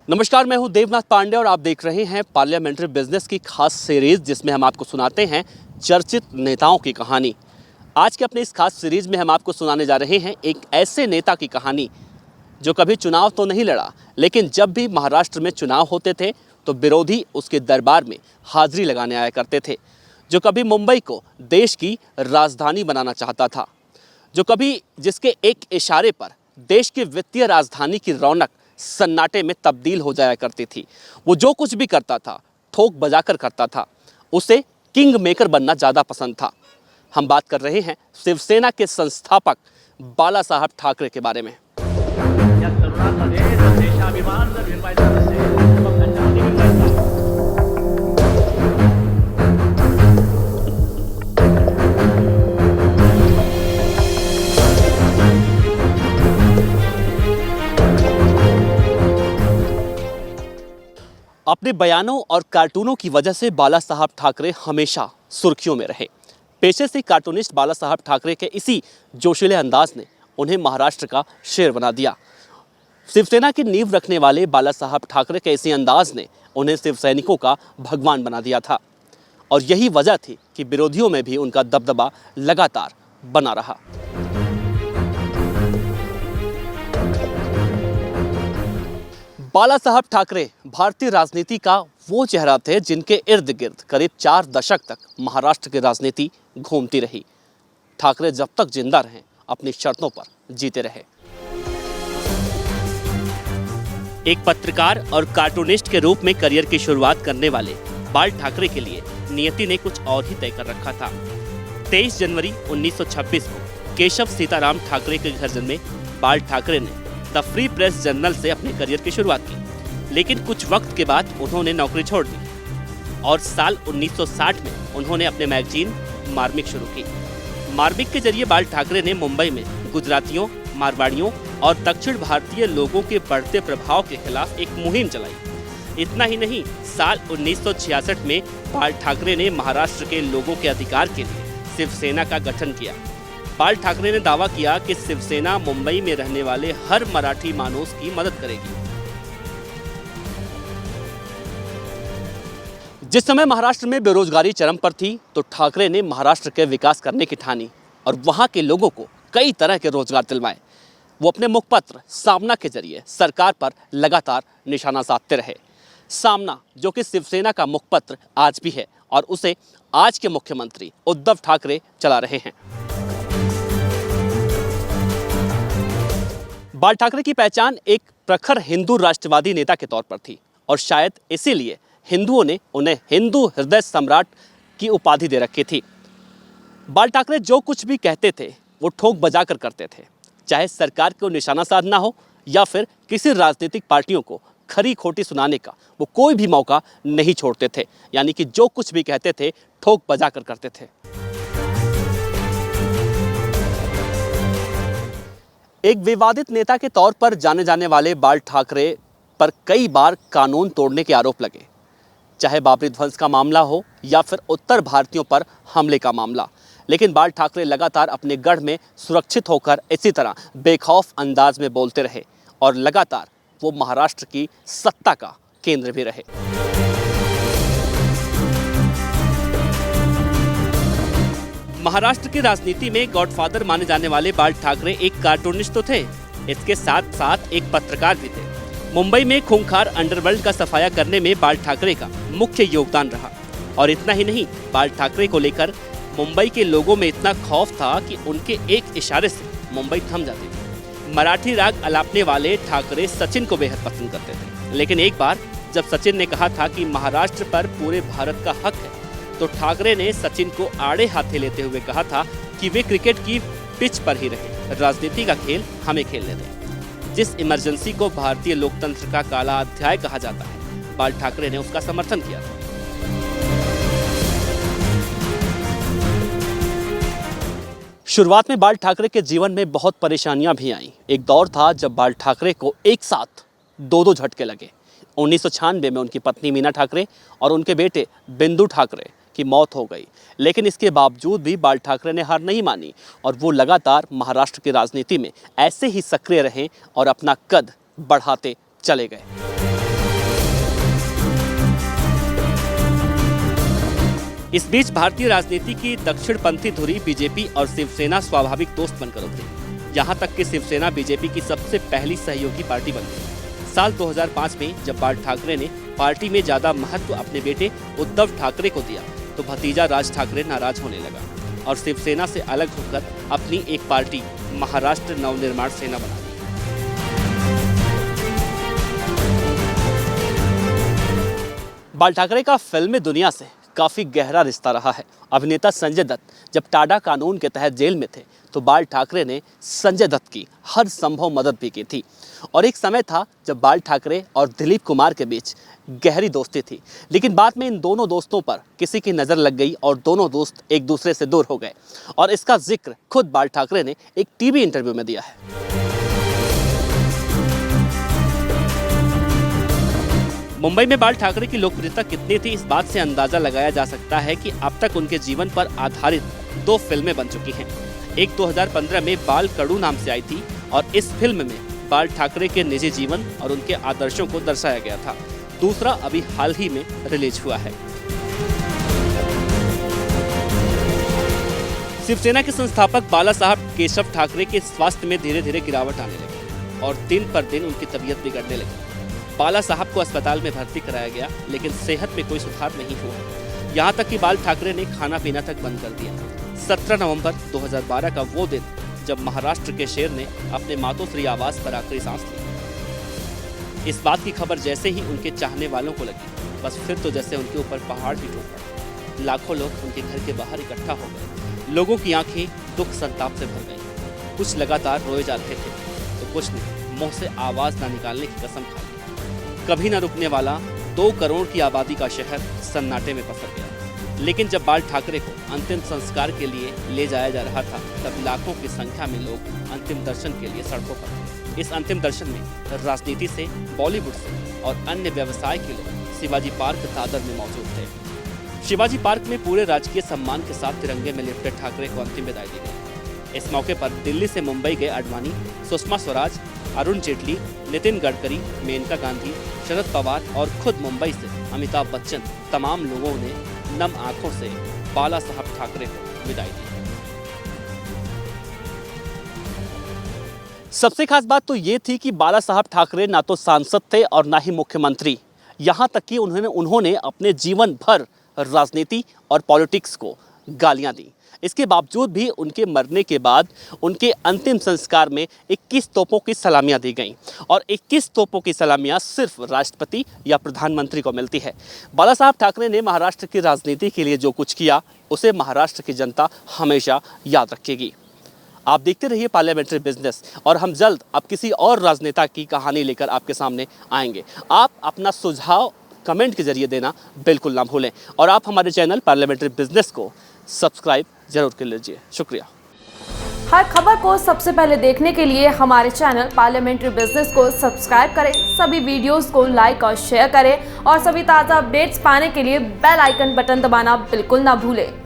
नमस्कार, मैं हूं देवनाथ पांडे और आप देख रहे हैं पार्लियामेंट्री बिजनेस की खास सीरीज जिसमें हम आपको सुनाते हैं चर्चित नेताओं की कहानी। आज के अपने इस खास सीरीज में हम आपको सुनाने जा रहे हैं एक ऐसे नेता की कहानी जो कभी चुनाव तो नहीं लड़ा, लेकिन जब भी महाराष्ट्र में चुनाव होते थे तो विरोधी उसके दरबार में हाजिरी लगाने आया करते थे। जो कभी मुंबई को देश की राजधानी बनाना चाहता था, जो कभी जिसके एक इशारे पर देश की वित्तीय राजधानी की रौनक सन्नाटे में तब्दील हो जाया करती थी। वो जो कुछ भी करता था ठोक बजाकर करता था। उसे किंग मेकर बनना ज़्यादा पसंद था। हम बात कर रहे हैं शिवसेना के संस्थापक बाला साहब ठाकरे के बारे में। या तरुणांमध्ये जर देशाभिमान जर निर्मायचा असेल तर मग त्यांच्यामध्ये निर्मायचा अपने बयानों और कार्टूनों की वजह से बाला साहब ठाकरे हमेशा सुर्खियों में रहे। पेशे से कार्टूनिस्ट बाला साहब ठाकरे के इसी जोशीले अंदाज ने उन्हें महाराष्ट्र का शेर बना दिया। शिवसेना की नींव रखने वाले बाला साहब ठाकरे के इसी अंदाज ने उन्हें शिव सैनिकों का भगवान बना दिया था और यही वजह थी कि विरोधियों में भी उनका दबदबा लगातार बना रहा। बाला साहब ठाकरे भारतीय राजनीति का वो चेहरा थे जिनके इर्द गिर्द करीब 4 दशक तक महाराष्ट्र की राजनीति घूमती रही। ठाकरे जब तक जिंदा रहे अपनी शर्तों पर जीते रहे। एक पत्रकार और कार्टूनिस्ट के रूप में करियर की शुरुआत करने वाले बाल ठाकरे के लिए नियति ने कुछ और ही तय कर रखा था। 23 जनवरी 1926 को केशव सीताराम ठाकरे के घर जन्मे बाल ठाकरे ने द फ्री प्रेस जर्नल से अपने करियर की शुरुआत की, लेकिन कुछ वक्त के बाद उन्होंने नौकरी छोड़ दी और साल 1960 में उन्होंने अपने मैगजीन मार्मिक शुरू की। मार्मिक के जरिए बाल ठाकरे ने मुंबई में गुजरातियों, मारवाड़ियों और दक्षिण भारतीय लोगों के बढ़ते प्रभाव के खिलाफ एक मुहिम चलाई। इतना ही नहीं, साल 1966 में बाल ठाकरे ने महाराष्ट्र के लोगों के अधिकार के लिए शिवसेना का गठन किया। बाल ठाकरे ने दावा किया कि शिवसेना मुंबई में रहने वाले हर मराठी मानूस की मदद करेगी। जिस समय महाराष्ट्र में बेरोजगारी चरम पर थी तो ठाकरे ने महाराष्ट्र के विकास करने की ठानी और वहां के लोगों को कई तरह के रोजगार दिलवाए। वो अपने मुखपत्र सामना के जरिए सरकार पर लगातार निशाना साधते रहे। सामना, जो कि शिवसेना का मुखपत्र आज भी है और उसे आज के मुख्यमंत्री उद्धव ठाकरे चला रहे हैं। बाल ठाकरे की पहचान एक प्रखर हिंदू राष्ट्रवादी नेता के तौर पर थी और शायद इसीलिए हिंदुओं ने उन्हें हिंदू हृदय सम्राट की उपाधि दे रखी थी। बाल ठाकरे जो कुछ भी कहते थे वो ठोक बजाकर करते थे, चाहे सरकार को निशाना साधना हो या फिर किसी राजनीतिक पार्टियों को खरी खोटी सुनाने का वो कोई भी मौका नहीं छोड़ते थे। यानी कि जो कुछ भी कहते थे ठोक बजाकर करते थे। एक विवादित नेता के तौर पर जाने जाने वाले बाल ठाकरे पर कई बार कानून तोड़ने के आरोप लगे, चाहे बाबरी ध्वंस का मामला हो या फिर उत्तर भारतीयों पर हमले का मामला। लेकिन बाल ठाकरे लगातार अपने गढ़ में सुरक्षित होकर इसी तरह बेखौफ अंदाज में बोलते रहे और लगातार वो महाराष्ट्र की सत्ता का केंद्र भी रहे। महाराष्ट्र की राजनीति में गॉडफादर माने जाने वाले बाल ठाकरे एक कार्टूनिस्ट तो थे, इसके साथ साथ एक पत्रकार भी थे। मुंबई में खूंखार अंडरवर्ल्ड का सफाया करने में बाल ठाकरे का मुख्य योगदान रहा और इतना ही नहीं, बाल ठाकरे को लेकर मुंबई के लोगों में इतना खौफ था कि उनके एक इशारे से मुंबई थम जाती थी। मराठी राग अलापने वाले ठाकरे सचिन को बेहद पसंद करते थे, लेकिन एक बार जब सचिन ने कहा था कि महाराष्ट्र पर पूरे भारत का हक है तो ठाकरे ने सचिन को आड़े हाथे लेते हुए कहा था कि वे क्रिकेट की पिच पर ही रहे, राजनीति का खेल हमें खेलने दें। जिस इमरजेंसी को भारतीय लोकतंत्र का काला अध्याय कहा जाता है, बाल ठाकरे ने उसका समर्थन किया था। शुरुआत में बाल ठाकरे के जीवन में बहुत परेशानियां भी आईं। एक दौर था जब बाल ठाकरे को एक साथ दो झटके लगे। 1996 में उनकी पत्नी मीना ठाकरे और उनके बेटे बिंदु ठाकरे की मौत हो गई, लेकिन इसके बावजूद भी बाल ठाकरे ने हार नहीं मानी और वो लगातार महाराष्ट्र की राजनीति में ऐसे ही सक्रिय रहे और अपना कद बढ़ाते चले गए। इस बीच भारतीय राजनीति की दक्षिणपंथी धुरी बीजेपी और शिवसेना स्वाभाविक दोस्त बनकर उभरी। यहाँ तक कि शिवसेना बीजेपी की सबसे पहली सहयोगी पार्टी बन गई। साल 2005 में जब बाल ठाकरे ने पार्टी में ज्यादा महत्व अपने बेटे उद्धव ठाकरे को दिया तो भतीजा राज ठाकरे नाराज होने लगा और शिवसेना से अलग होकर अपनी एक पार्टी महाराष्ट्र नवनिर्माण सेना बना ली। बाल ठाकरे का फिल्मी दुनिया से काफी गहरा रिश्ता रहा है। अभिनेता संजय दत्त जब टाडा कानून के तहत जेल में थे तो बाल ठाकरे ने संजय दत्त की हर संभव मदद भी की थी और एक समय था जब बाल ठाकरे और दिलीप कुमार के बीच गहरी दोस्ती थी। लेकिन बाद में इन दोनों दोस्तों पर किसी की नज़र लग गई और दोनों दोस्त एक दूसरे से दूर हो गए और इसका जिक्र खुद बाल ठाकरे ने एक टीवी इंटरव्यू में दिया है। मुंबई में बाल ठाकरे की लोकप्रियता कितनी थी, इस बात से अंदाजा लगाया जा सकता है कि अब तक उनके जीवन पर आधारित 2 फिल्में बन चुकी हैं। एक 2015 में बाल कड़ू नाम से आई थी और इस फिल्म में बाल ठाकरे के निजी जीवन और उनके आदर्शों को दर्शाया गया था। दूसरा अभी हाल ही में रिलीज हुआ है। शिवसेना के संस्थापक बाला साहब केशव ठाकरे के स्वास्थ्य में धीरे धीरे गिरावट आने लगी और दिन पर दिन उनकी तबीयत बिगड़ने लगी। बाला साहब को अस्पताल में भर्ती कराया गया लेकिन सेहत में कोई सुधार नहीं हुआ। यहाँ तक कि बाल ठाकरे ने खाना पीना तक बंद कर दिया। 17 नवंबर 2012 का वो दिन जब महाराष्ट्र के शेर ने अपने मातोश्री आवास पर आखिरी सांस ली। इस बात की खबर जैसे ही उनके चाहने वालों को लगी बस फिर तो जैसे उनके ऊपर पहाड़ ही टूट पड़ा। लाखों लोग उनके घर के बाहर इकट्ठा हो गए। लोगों की आंखें दुख संताप से भर गई। कुछ लगातार रोए जा रहे थे तो कुछ ने मुंह से आवाज न निकालने की कसम खा ली। कभी न रुकने वाला 2 करोड़ की आबादी का शहर सन्नाटे में पसर गया। लेकिन जब बाल ठाकरे को अंतिम संस्कार के लिए ले जाया जा रहा था तब लाखों की संख्या में लोग अंतिम दर्शन के लिए सड़कों पर थे। इस अंतिम दर्शन में राजनीति से, बॉलीवुड से और अन्य व्यवसाय के लोग शिवाजी पार्क दादर में मौजूद थे। शिवाजी पार्क में पूरे राजकीय सम्मान के साथ तिरंगे में लिपटे ठाकरे को अंतिम विदाई दी गई। इस मौके पर दिल्ली से मुंबई गए आडवाणी, सुषमा स्वराज, अरुण जेटली, नितिन गडकरी, मेनका गांधी, शरद पवार और खुद मुंबई से अमिताभ बच्चन तमाम लोगों ने नम आंखों से बाला साहब ठाकरे को विदाई दी। सबसे खास बात तो ये थी कि बाला साहब ठाकरे ना तो सांसद थे और ना ही मुख्यमंत्री। यहाँ तक कि उन्होंने अपने जीवन भर राजनीति और पॉलिटिक्स को गालियां दी। इसके बावजूद भी उनके मरने के बाद उनके अंतिम संस्कार में 21 तोपों की सलामियां दी गईं और 21 तोपों की सलामियां सिर्फ राष्ट्रपति या प्रधानमंत्री को मिलती है। बाला साहब ठाकरे ने महाराष्ट्र की राजनीति के लिए जो कुछ किया उसे महाराष्ट्र की जनता हमेशा याद रखेगी। आप देखते रहिए पार्लियामेंट्री बिजनेस और हम जल्द अब किसी और राजनेता की कहानी लेकर आपके सामने आएंगे। आप अपना सुझाव कमेंट के जरिए देना बिल्कुल ना भूलें और आप हमारे चैनल पार्लियामेंट्री बिजनेस को सब्सक्राइब जरूर कर लीजिए। शुक्रिया। हर खबर को सबसे पहले देखने के लिए हमारे चैनल पार्लियामेंट्री बिजनेस को सब्सक्राइब करें, सभी वीडियोस को लाइक और शेयर करें और सभी ताज़ा अपडेट्स पाने के लिए बेल आइकन बटन दबाना बिल्कुल ना भूलें।